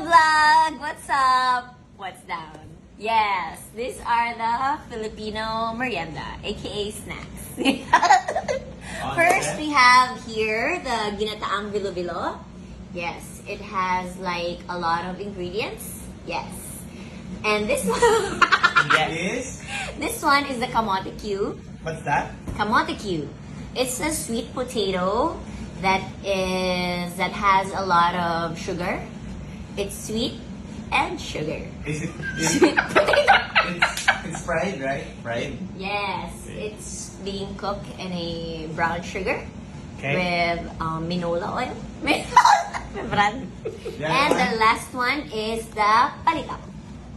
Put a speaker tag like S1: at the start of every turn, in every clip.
S1: vlog! What's up? What's down? Yes, these are the Filipino merienda, aka snacks. First, we have here the ginataang bilo-bilo. Yes, it has like a lot of ingredients. Yes. And this one,
S2: Yes.
S1: this one is the kamote cube.
S2: What's that?
S1: Kamote cube. It's a sweet potato that has a lot of sugar. It's sweet and sugar.
S2: Is it?
S1: Sweet potato.
S2: It's fried, right? Fried.
S1: Yes, it's being cooked in a brown sugar
S2: Okay.
S1: with minola oil. Brand.
S2: Yeah,
S1: And
S2: one.
S1: the last one is the palitaw.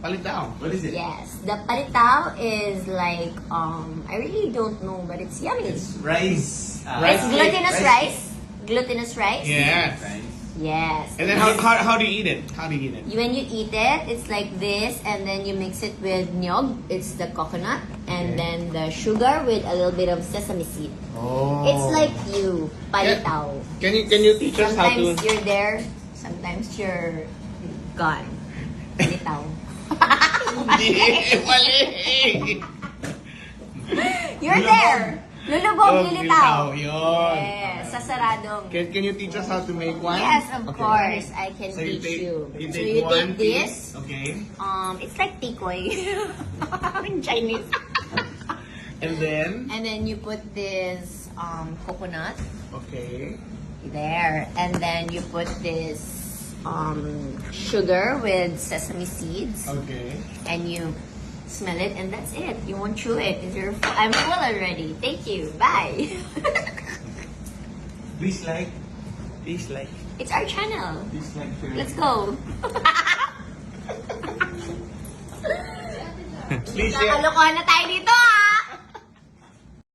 S3: Palitaw.
S2: What is it?
S1: Yes, the palitaw is like I really don't know, but it's yummy.
S2: It's rice.
S1: It's glutinous rice. Glutinous rice.
S3: Yes.
S2: Rice.
S1: Yes.
S3: And then how do you eat it? How do you eat it?
S1: When you eat it, it's like this, and then you mix it with nyog. It's the coconut, and
S3: Okay.
S1: then the sugar with a little bit of sesame seed.
S3: Oh.
S1: It's like you, palitaw.
S3: Can you teach us how to?
S1: Sometimes you're there, sometimes you're gone. Palitaw.
S3: Hindi, mali.
S1: You're there. Lulubog, lilitaw.
S3: Yun.
S1: Yes, sa saradong.
S3: Can you teach us how to make one?
S1: Yes, of
S3: Okay.
S1: course. I can
S3: So you
S1: teach
S3: take,
S1: you.
S3: you
S1: So
S3: take
S1: you
S3: one
S1: take this.
S3: piece. Okay.
S1: It's like tikoy. In Chinese.
S3: And then.
S1: And then you put this coconut
S3: Okay.
S1: there. And then you put this sugar with sesame seeds.
S3: Okay.
S1: And you smell it, and that's it. You won't chew it. I'm full already. Thank you. Bye.
S2: Please like.
S1: It's our channel.
S2: Please like. Share.
S1: Let's go.
S3: Please share.
S1: Nakalokohan na tayo dito.